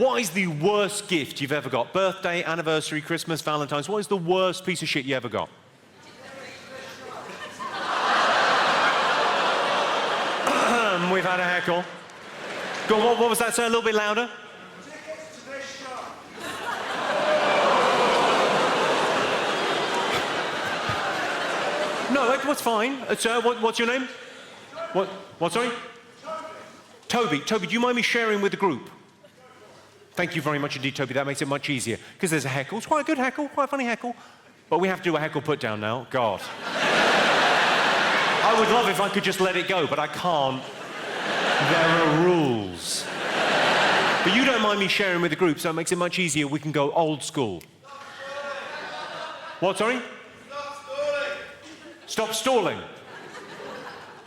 What is the worst gift you've ever got? Birthday, anniversary, Christmas, Valentine's. What is the worst piece of shit you ever got? We've had a heckle. Go on, what was that, sir? A little bit louder. Tickets to this show. No, what's fine. Sir, what's your name? What, sorry? Toby. Toby, do you mind me sharing with the group? Thank you very much indeed, Toby. That makes it much easier. Because there's a heckle. It's quite a good heckle, quite a funny heckle. But we have to do a heckle put down now. God. I would love if I could just let it go, but I can't. There are rules. But you don't mind me sharing with the group, so it makes it much easier. We can go old school. What, sorry? Stop stalling. Stop stalling.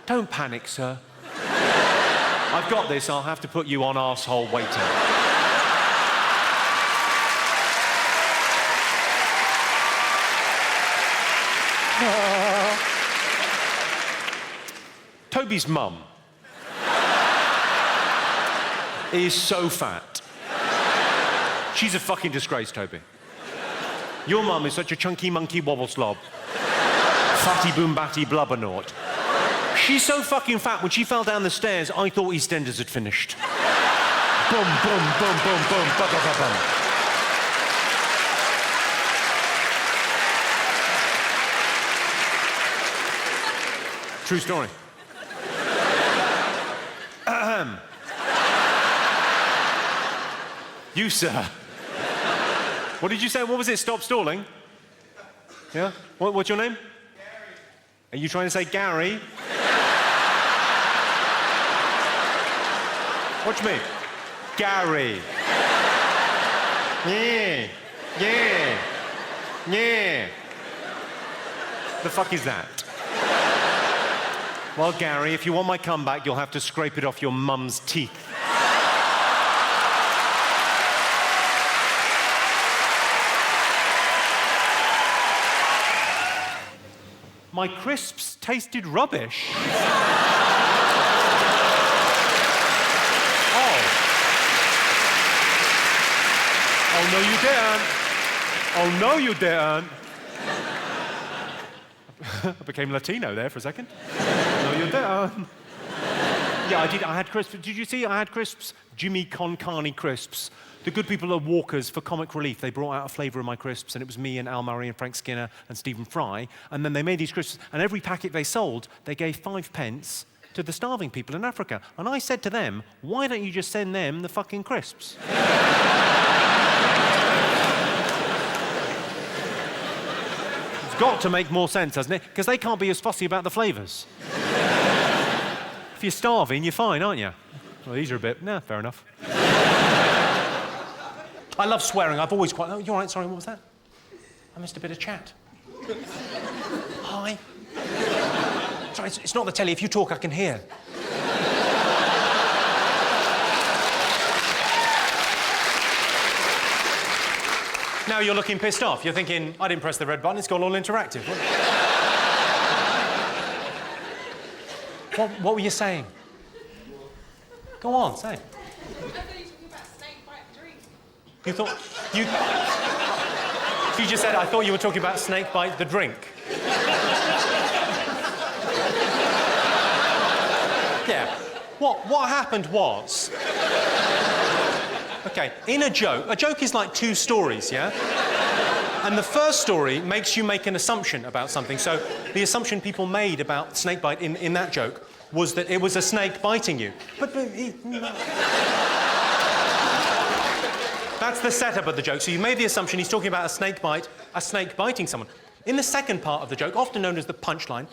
Don't panic, sir. I've got this. I'll have to put you on arsehole waiting. Toby's mum is so fat. She's a fucking disgrace, Toby. Your mum is such a chunky monkey wobble slob. Fatty boom batty blubbernaut. She's so fucking fat, when she fell down the stairs, I thought EastEnders had finished. Boom, boom, boom, boom, boom, ba ba ba bum. True story. You, sir. What did you say? What was it? Stop stalling? Yeah? What's your name? Gary. Are you trying to say Gary? Watch me. Gary. Yeah. Yeah. Yeah. The fuck is that? Well, Gary, if you want my comeback, you'll have to scrape it off your mum's teeth. My crisps tasted rubbish. Oh, no, you didn't. Oh, no, you didn't. I became Latino there for a second. No, you didn't. Yeah, I did. I had crisps. Did you see I had crisps? Jimmy Carr crisps. The good people at Walker's, for comic relief, they brought out a flavour of my crisps, and it was me and Al Murray and Frank Skinner and Stephen Fry. And then they made these crisps, and every packet they sold, they gave 5 pence to the starving people in Africa. And I said to them, why don't you just send them the fucking crisps? It's got to make more sense, hasn't it? Because they can't be as fussy about the flavours. If you're starving, you're fine, aren't you? Well, these are a bit... Nah, fair enough. I love swearing. I've always quite... Oh, you're all right. Sorry, what was that? I missed a bit of chat. Hi. Sorry, it's not the telly. If you talk, I can hear. Now you're looking pissed off. You're thinking, I didn't press the red button. It's gone all interactive. What were you saying? Go on, say. You thought... You just said, I thought you were talking about Snakebite the drink. Yeah. What happened was... OK, in a joke is like 2 stories, yeah? And the first story makes you make an assumption about something. So the assumption people made about snakebite in that joke was that it was a snake biting you. But that's the setup of the joke. So you made the assumption he's talking about a snake biting someone. In the second part of the joke, often known as the punchline,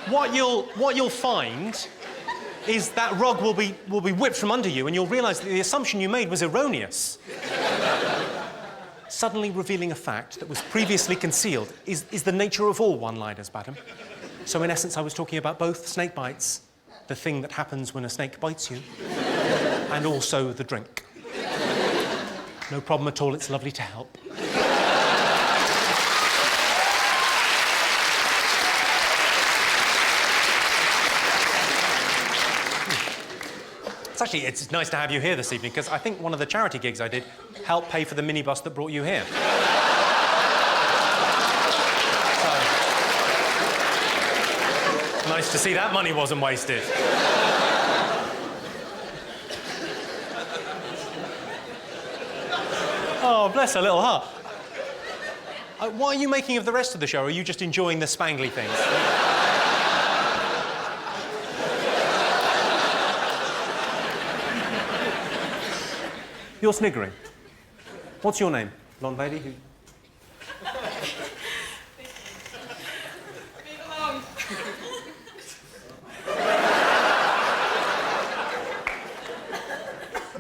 what you'll find is that rug will be whipped from under you, and you'll realise that the assumption you made was erroneous. Suddenly revealing a fact that was previously concealed is the nature of all one-liners, madam. So in essence, I was talking about both snake bites, the thing that happens when a snake bites you, and also the drink. No problem at all, it's lovely to help. It's nice to have you here this evening, because I think one of the charity gigs I did helped pay for the minibus that brought you here. So, nice to see that money wasn't wasted. Oh, bless her little heart. What are you making of the rest of the show? Or are you just enjoying the spangly things? You're sniggering. What's your name, blonde lady? Who...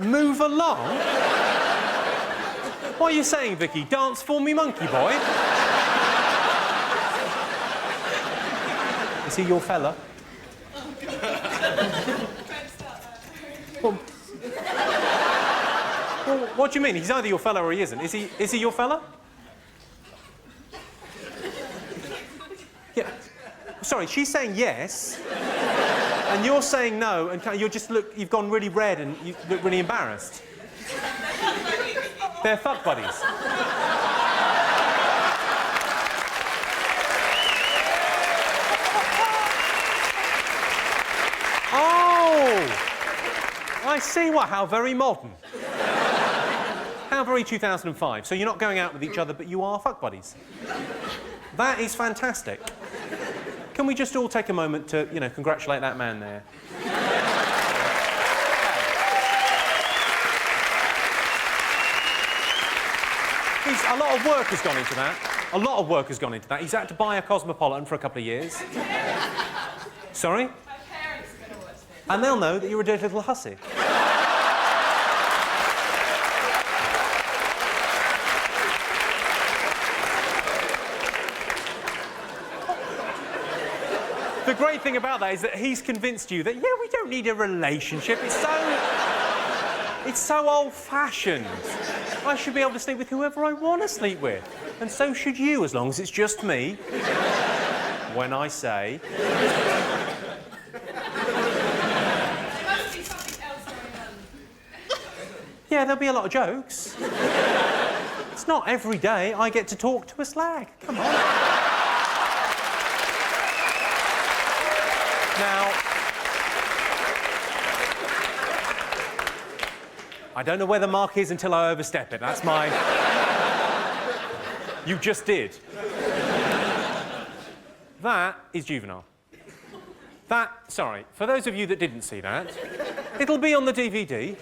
Move along? What are you saying, Vicky? Dance for me, monkey boy? Is he your fella? Well, what do you mean? He's either your fella or he isn't. Is he your fella? Yeah. Sorry, she's saying yes, and you're saying no, and you've gone really red and you look really embarrassed. They're fuck buddies. Oh! I see. How very modern. How very 2005. So you're not going out with each other, but you are fuck buddies. That is fantastic. Can we just all take a moment to, congratulate that man there? A lot of work has gone into that. A lot of work has gone into that. He's had to buy a Cosmopolitan for a couple of years. Sorry? My parents are going to watch this. And they'll know that you're a dirty little hussy. The great thing about that is that he's convinced you that, yeah, we don't need a relationship. It's so old-fashioned. I should be able to sleep with whoever I want to sleep with. And so should you, as long as it's just me. When I say... There must be something else going on. Yeah, there'll be a lot of jokes. It's not every day I get to talk to a slag. Come on. Now... I don't know where the mark is until I overstep it. That's my... You just did. That is juvenile. Sorry, for those of you that didn't see that, it'll be on the DVD.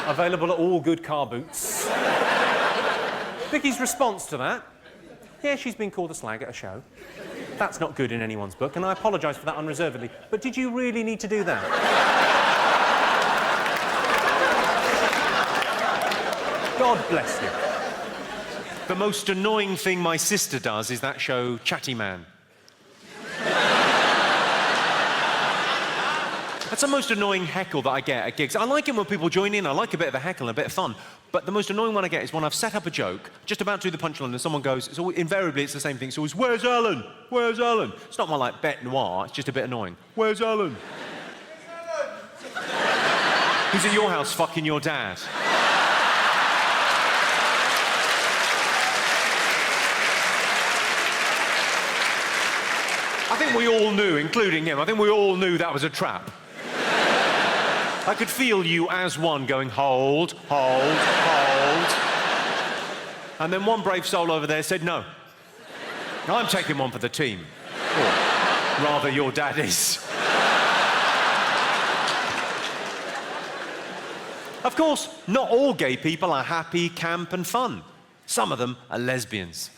Available at all good car boots. Vicky's response to that, yeah, she's been called a slag at a show. That's not good in anyone's book, and I apologise for that unreservedly. But did you really need to do that? God bless you. The most annoying thing my sister does is that show, Chatty Man. That's the most annoying heckle that I get at gigs. I like it when people join in. I like a bit of a heckle and a bit of fun. But the most annoying one I get is when I've set up a joke, just about to do the punchline, and someone goes, invariably it's the same thing. It's always, where's Alan? Where's Alan? It's not my, bête noire. It's just a bit annoying. Where's Alan? Who's at your house fucking your dad? I think we all knew, including him, I think we all knew that was a trap. I could feel you as one going, hold, hold, hold. And then one brave soul over there said, no. I'm taking one for the team. Or rather, your dad is. Of course, not all gay people are happy, camp and fun. Some of them are lesbians.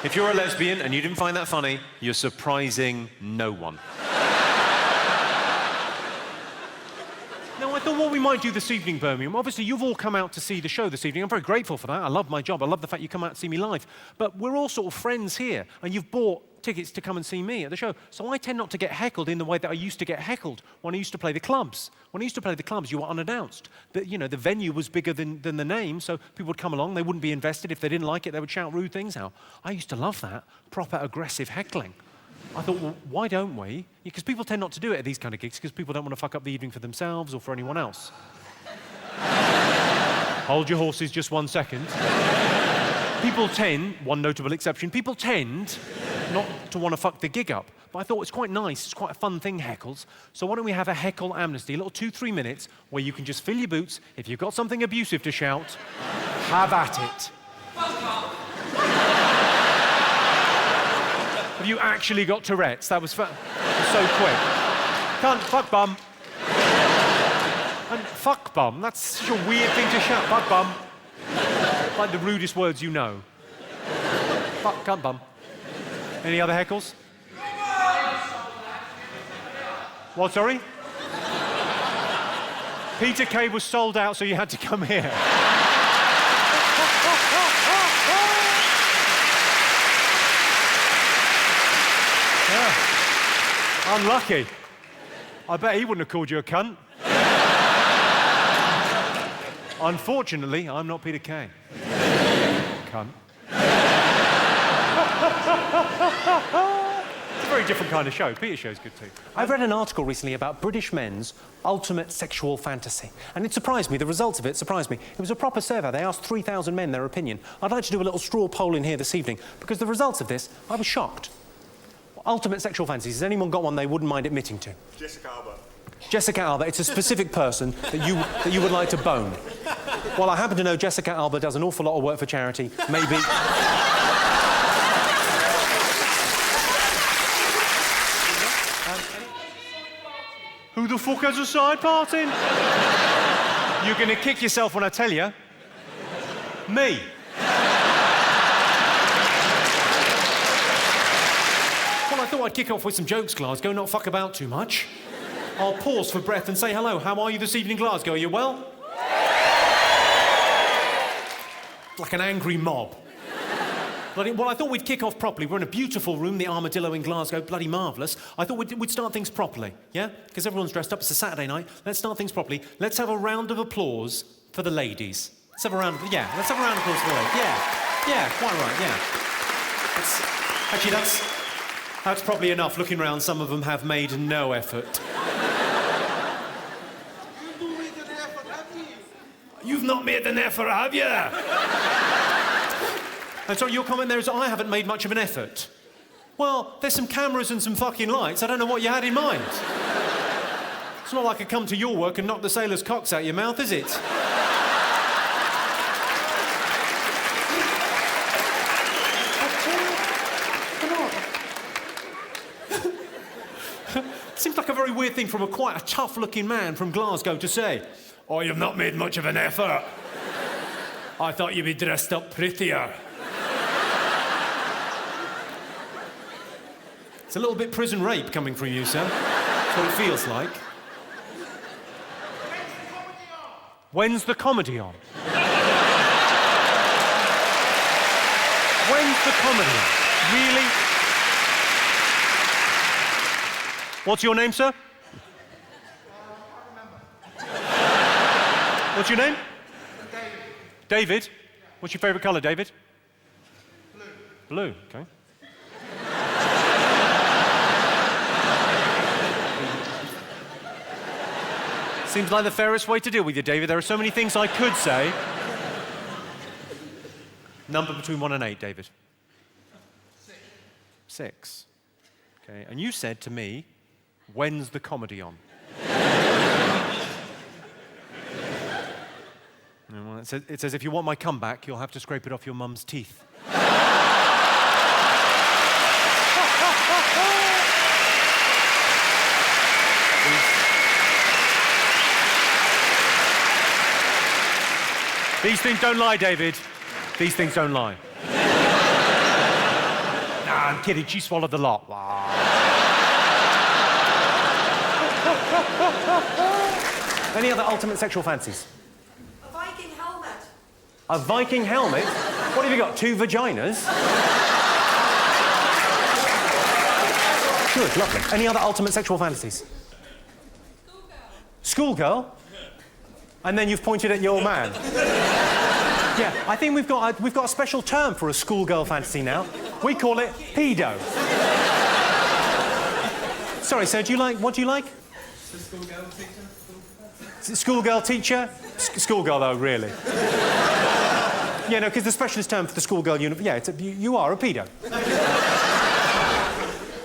If you're a lesbian and you didn't find that funny, you're surprising no one. Now, I thought what we might do this evening, Birmingham, obviously you've all come out to see the show this evening. I'm very grateful for that. I love my job. I love the fact you come out to see me live. But we're all sort of friends here, and you've bought tickets to come and see me at the show. So I tend not to get heckled in the way that I used to get heckled when I used to play the clubs. When I used to play the clubs, you were unannounced. The venue was bigger than the name, so people would come along, they wouldn't be invested. If they didn't like it, they would shout rude things out. I used to love that, proper aggressive heckling. I thought, well, why don't we? Because people tend not to do it at these kind of gigs because people don't want to fuck up the evening for themselves or for anyone else. Hold your horses just 1 second. People tend, one notable exception, people tend not to want to fuck the gig up. But I thought it's quite nice, it's quite a fun thing, heckles. So why don't we have a heckle amnesty, a little 2-3 minutes, where you can just fill your boots. If you've got something abusive to shout, have at it. Have you actually got Tourette's? That was so quick. Cunt, fuck bum. And fuck bum, that's such a weird thing to shout. Fuck bum. Like the rudest words you know. Fuck, cunt, bum. Any other heckles? What, sorry? Peter Kay was sold out, so you had to come here. Yeah. Unlucky. I bet he wouldn't have called you a cunt. Unfortunately, I'm not Peter Kay. Cunt. It's a very different kind of show. Peter's show's good too. I've read an article recently about British men's ultimate sexual fantasy, and it surprised me. The results of it surprised me. It was a proper survey. They asked 3,000 men their opinion. I'd like to do a little straw poll in here this evening, because the results of this, I was shocked. Ultimate sexual fantasies. Has anyone got one they wouldn't mind admitting to? Jessica Alba. Jessica Alba. It's a specific person that you would like to bone. Well, I happen to know Jessica Alba does an awful lot of work for charity. Maybe... Who the fuck has a side party? You're gonna kick yourself when I tell you. Me. Well, I thought I'd kick off with some jokes, Glasgow, not fuck about too much. I'll pause for breath and say hello. How are you this evening, Glasgow? Are you well? Like an angry mob. Well, I thought we'd kick off properly. We're in a beautiful room, the Armadillo in Glasgow, bloody marvellous. I thought we'd start things properly, yeah? Because everyone's dressed up, it's a Saturday night. Let's start things properly. Let's have a round of applause for the ladies. Let's have a round of applause for the ladies. Yeah, quite right, yeah. Actually, that's probably enough. Looking around, some of them have made no effort. You've not made an effort, have you? And so your comment there is I haven't made much of an effort. Well, there's some cameras and some fucking lights. I don't know what you had in mind. It's not like I come to your work and knock the sailors' cocks out your mouth, is it? Seems like a very weird thing from quite a tough-looking man from Glasgow to say. Oh, you've not made much of an effort. I thought you'd be dressed up prettier. It's a little bit prison rape coming from you, sir. That's what it feels like. When's the comedy on? When's the comedy on? Really? What's your name, sir? What's your name? David. David? What's your favourite colour, David? Blue. Blue, okay. Seems like the fairest way to deal with you, David. There are so many things I could say. Number between 1 and 8, David. 6. 6. Okay, and you said to me, when's the comedy on? Well, it says if you want my comeback, you'll have to scrape it off your mum's teeth. These things don't lie, David. These things don't lie. Nah, I'm kidding. She swallowed the lot. Wow. Any other ultimate sexual fantasies? A Viking helmet. A Viking helmet? What have you got, 2 vaginas? Good, lovely. Any other ultimate sexual fantasies? Schoolgirl. Schoolgirl? And then you've pointed at your man. Yeah, I think we've got a special term for a schoolgirl fantasy now. We call it pedo. Sorry, sir, what do you like? The schoolgirl teacher. Schoolgirl teacher? Schoolgirl, though, really. Yeah, no, because the specialist term for the schoolgirl you are a pedo.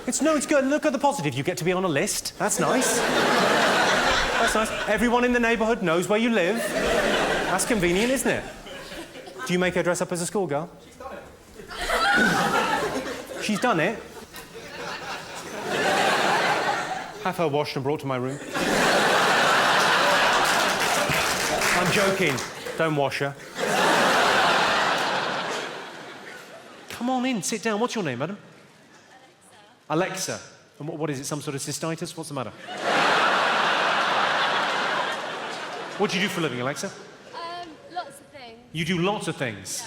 It's good. Look at the positive. You get to be on a list. That's nice. That's nice. Everyone in the neighbourhood knows where you live. That's convenient, isn't it? Do you make her dress up as a schoolgirl? She's done it. She's done it? Have her washed and brought to my room. I'm joking. Don't wash her. Come on in, sit down. What's your name, madam? Alexa. And what is it, some sort of cystitis? What's the matter? What do you do for a living, Alexa? Lots of things. You do lots of things.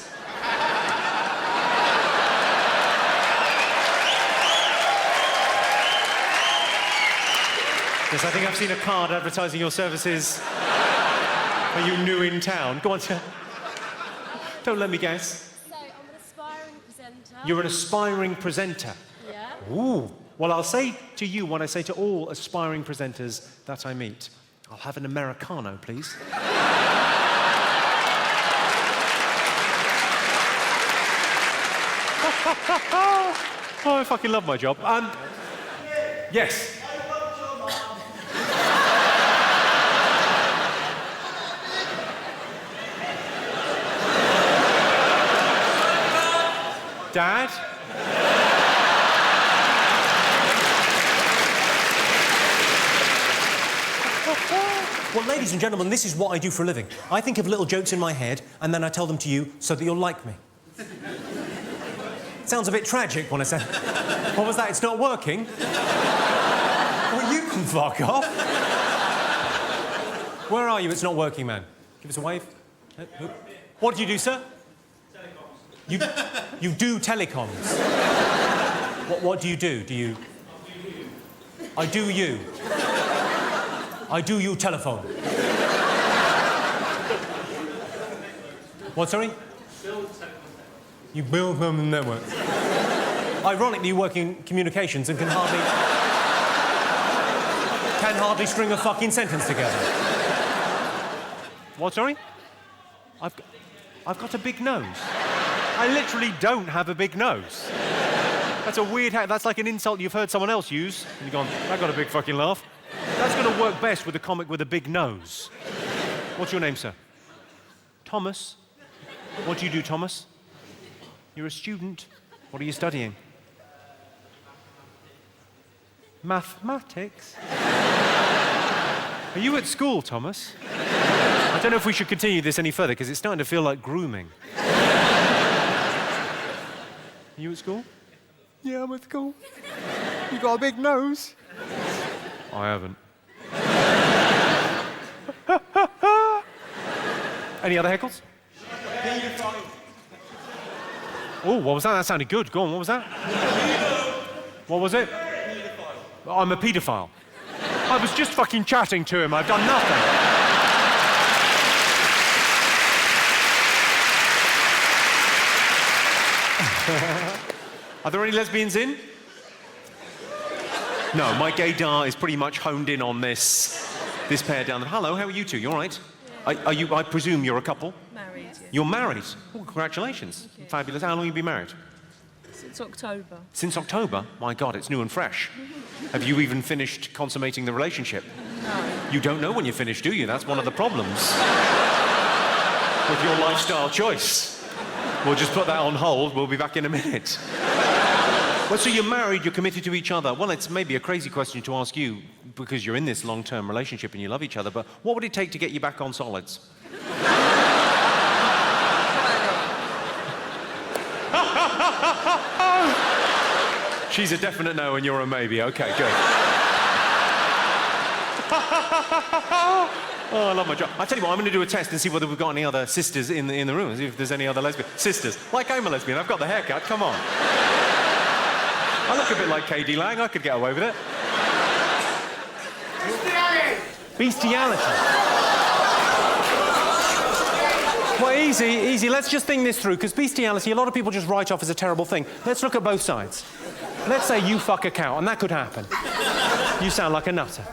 Yes, I think I've seen a card advertising your services. Are you new in town? Go on, sir. Don't let me guess. So, I'm an aspiring presenter. You're an aspiring presenter. Yeah. Ooh. Well, I'll say to you what I say to all aspiring presenters that I meet. I'll have an Americano, please. Oh, I fucking love my job. Yes. Dad? Well, ladies and gentlemen, this is what I do for a living. I think of little jokes in my head, and then I tell them to you so that you'll like me. Sounds a bit tragic when I say... What was that? It's not working? Well, you can fuck off. Where are you? It's not working, man. Give us a wave. What do you do, sir? You do telecoms. What do you do? Do you... I do you. I do you telephone. What, sorry? Build telephone. You build them networks. Ironically, you work in communications and can hardly string a fucking sentence together. What, sorry? I've got a big nose. I literally don't have a big nose. That's a weird... That's like an insult you've heard someone else use. And you've gone, I got a big fucking laugh. That's going to work best with a comic with a big nose. What's your name, sir? Thomas. What do you do, Thomas? You're a student. What are you studying? Mathematics? Are you at school, Thomas? I don't know if we should continue this any further because it's starting to feel like grooming. Are you at school? Yeah, I'm at school. You got a big nose. I haven't. Any other heckles? Oh, what was that? That sounded good. Go on, what was that? What was it? I'm a paedophile. I was just fucking chatting to him. I've done nothing. Are there any lesbians in? No, my gaydar is pretty much honed in on this pair down there. Hello, how are you two? You all right? Yeah. Are you, I presume you're a couple? Married, yeah. You're married? Oh, congratulations. Okay. Fabulous. How long have you been married? Since October. Since October? My God, it's new and fresh. Have you even finished consummating the relationship? No. You don't know when you're finished, do you? That's one of the problems with your lifestyle choice. We'll just put that on hold. We'll be back in a minute. Well, so you're married, you're committed to each other. Well, it's maybe a crazy question to ask you because you're in this long-term relationship and you love each other, but what would it take to get you back on solids? She's a definite no and you're a maybe. Okay, good. Oh, I love my job. I'll tell you what, I'm going to do a test and see whether we've got any other sisters in the room, see if there's any other lesbian. Sisters. Like I'm a lesbian, I've got the haircut, come on. I look a bit like KD Lang, I could get away with it. Bestiality. Well, easy. Let's just think this through, because bestiality, a lot of people just write off as a terrible thing. Let's look at both sides. Let's say you fuck a cow, and that could happen. You sound like a nutter.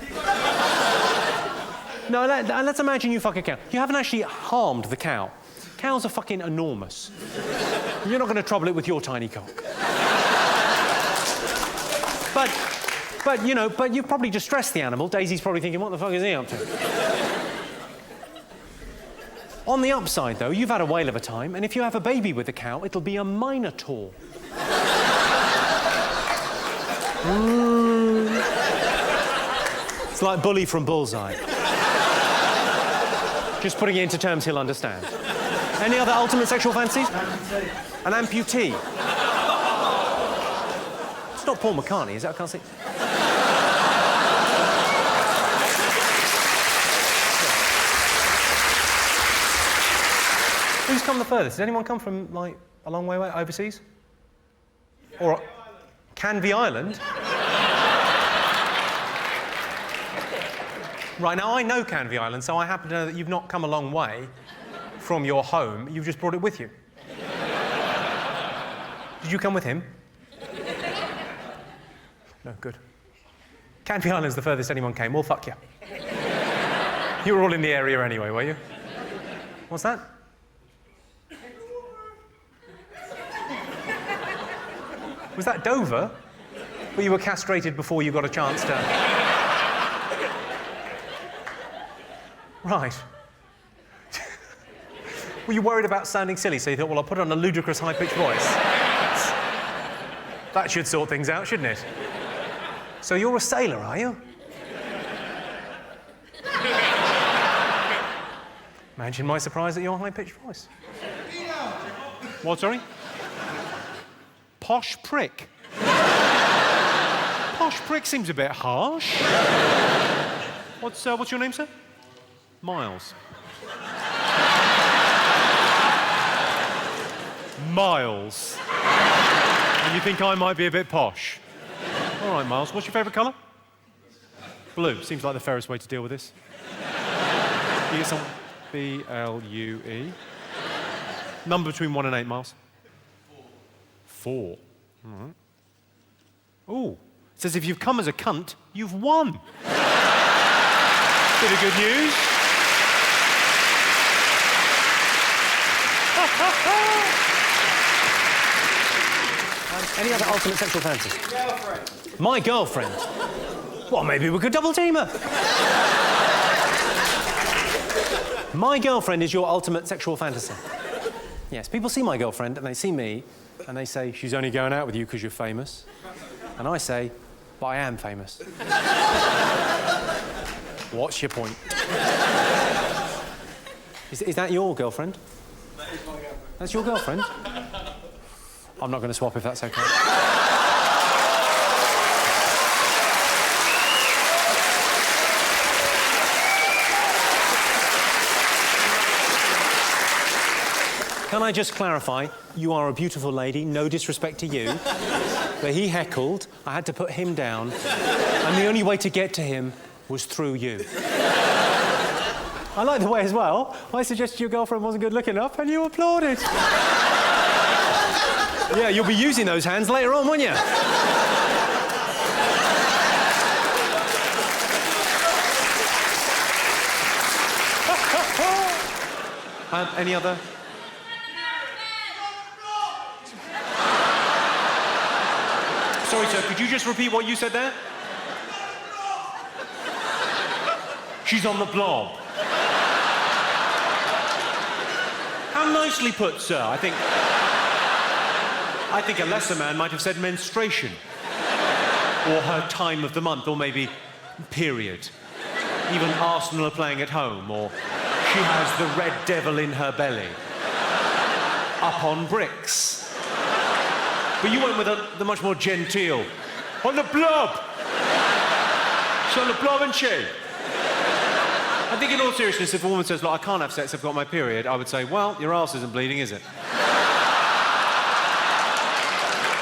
No, let's imagine you fuck a cow. You haven't actually harmed the cow. Cows are fucking enormous. You're not going to trouble it with your tiny cock. But you've probably distressed the animal. Daisy's probably thinking, what the fuck is he up to? On the upside, though, you've had a whale of a time, and if you have a baby with a cow, it'll be a minotaur. It's like Bully from Bullseye. Just putting it into terms he'll understand. Any other ultimate sexual fantasies? An amputee. It's not Paul McCartney, is it? I can't see. Who's come the furthest? Did anyone come from, like, a long way overseas? Or Canvey Island? Right, now I know Canvey Island, so I happen to know that you've not come a long way from your home, you've just brought it with you. Did you come with him? No, good. Canvey Island's the furthest anyone came. Well, fuck you. You were all in the area anyway, were you? What's that? Was that Dover? Where you were castrated before you got a chance to... Right. Were you worried about sounding silly, so you thought, well, I'll put on a ludicrous high-pitched voice? That should sort things out, shouldn't it? So you're a sailor, are you? Imagine my surprise at your high-pitched voice. What, sorry? Posh prick. Posh prick seems a bit harsh. What's your name, sir? Miles. Miles. And you think I might be a bit posh? All right, Miles. What's your favourite colour? Blue. Seems like the fairest way to deal with this. You get some B-L-U-E. Number between 1 and 8, Miles. 4. All right. Ooh. It says if you've come as a cunt, you've won. Bit of good news. Any other ultimate sexual fantasies? Girlfriend. My girlfriend? Well, maybe we could double team her. My girlfriend is your ultimate sexual fantasy. Yes, people see my girlfriend and they see me and they say, she's only going out with you because you're famous. And I say, but I am famous. What's your point? Is that your girlfriend? That is my girlfriend. That's your girlfriend? I'm not going to swap if that's okay. Can I just clarify, you are a beautiful lady, no disrespect to you, but he heckled, I had to put him down, and the only way to get to him was through you. I like the way as well, I suggested your girlfriend wasn't good looking enough, and you applauded. Yeah, you'll be using those hands later on, won't you? Any other? Sorry, sir, could you just repeat what you said there? She's on the blob. How nicely put, sir. I think a lesser man might have said menstruation. Or her time of the month, or maybe period. Even Arsenal are playing at home, or she has the red devil in her belly. Up on bricks. But you went with the much more genteel. On the blob! She's on the blob, isn't she? I think in all seriousness, if a woman says, look, I can't have sex, I've got my period, I would say, well, your arse isn't bleeding, is it?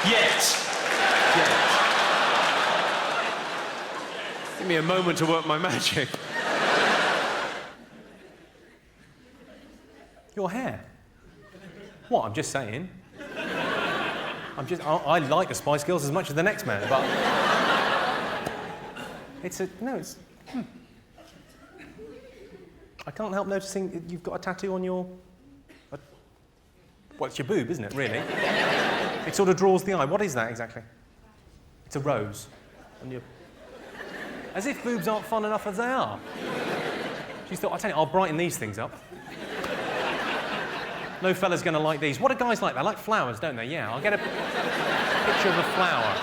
Yet. Give me a moment to work my magic. Your hair? What, I'm just saying. I like the Spice Girls as much as the next man, but... It's a... No, it's... I can't help noticing that you've got a tattoo on your... Well, it's your boob, isn't it, really? It sort of draws the eye. What is that, exactly? It's a rose. On your... As if boobs aren't fun enough as they are. She's thought, I'll tell you, I'll brighten these things up. No fella's going to like these. What do guys like? They like flowers, don't they? Yeah, I'll get a picture of a flower.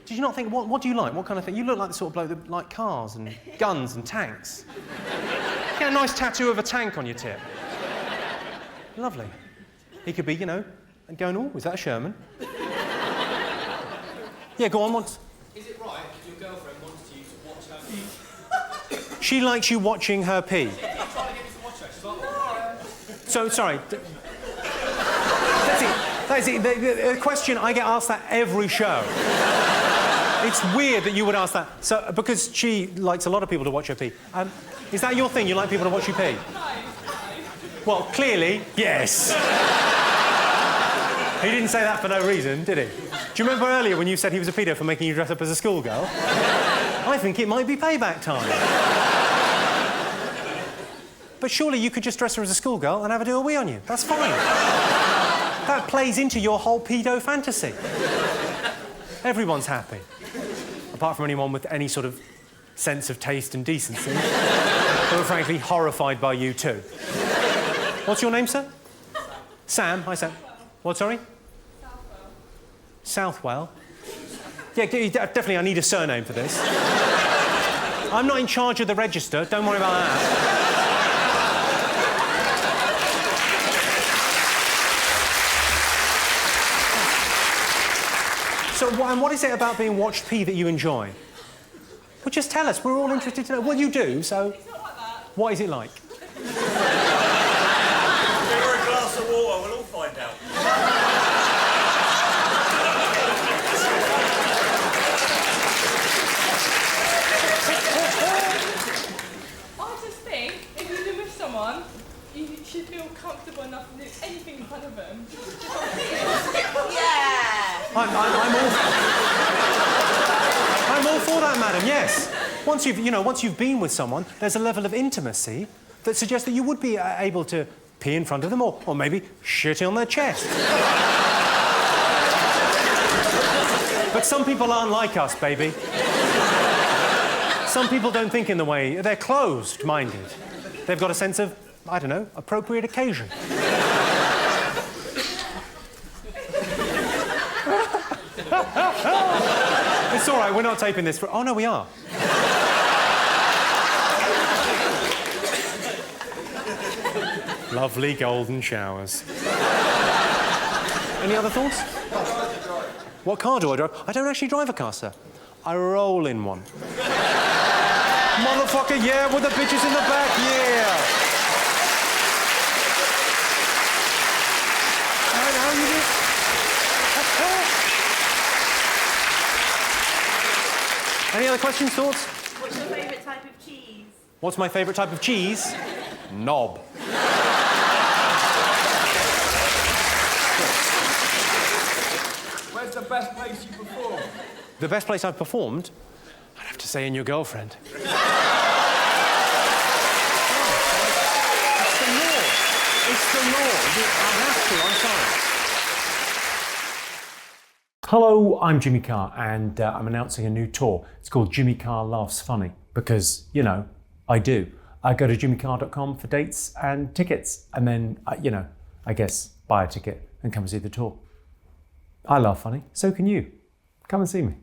Did you not think, what do you like? What kind of thing? You look like the sort of bloke that like cars and guns and tanks. Get a nice tattoo of a tank on your tip. Lovely. He could be, you know, and going, oh, is that a Sherman? Yeah, go on, Is it right if your girlfriend wants you to watch her pee? She likes you watching her pee. I'm trying to get you to watch her. She's like, no. So, sorry. That's it. That's it. The question, I get asked that every show. It's weird that you would ask that. So, because she likes a lot of people to watch her pee. Is that your thing? You like people to watch you pee? No. Well, clearly, yes. He didn't say that for no reason, did he? Do you remember earlier when you said he was a pedo for making you dress up as a schoolgirl? I think it might be payback time. But surely you could just dress her as a schoolgirl and have her do a wee on you. That's fine. That plays into your whole pedo fantasy. Everyone's happy. Apart from anyone with any sort of sense of taste and decency. Who are frankly horrified by you too. What's your name, sir? Sam. Hi, Sam. What, sorry? Southwell. Yeah, definitely I need a surname for this. I'm not in charge of the register, don't worry about that. So, and what is it about being watched pee that you enjoy? Well, just tell us, we're all interested to know. Well, you do, so... It's not like that. What is it like? Give her a glass of water, we'll all find out. I just think if you live with someone, you should feel comfortable enough to do anything in front of them. I'm all for that, madam, yes. Once you've been with someone, there's a level of intimacy that suggests that you would be able to pee in front of them or maybe shit on their chest. But some people aren't like us, baby. Some people don't think in the way... They're closed-minded. They've got a sense of, I don't know, appropriate occasion. It's all right, we're not taping this for... Oh, no, we are. Lovely golden showers. Any other thoughts? What car do I drive? I don't actually drive a car, sir. I roll in one. Motherfucker, yeah, with the bitches in the back, yeah. How you do? Any other questions, thoughts? What's your favourite type of cheese? What's my favourite type of cheese? Knob. Where's the best place you perform? The best place I've performed? I'd have to say in your girlfriend. It's the law. It's the law. I have to, I'm sorry. Hello, I'm Jimmy Carr, and I'm announcing a new tour. It's called Jimmy Carr Laughs Funny, because, you know, I do. I go to jimmycarr.com for dates and tickets, and then, I guess, buy a ticket and come and see the tour. I laugh funny, so can you. Come and see me.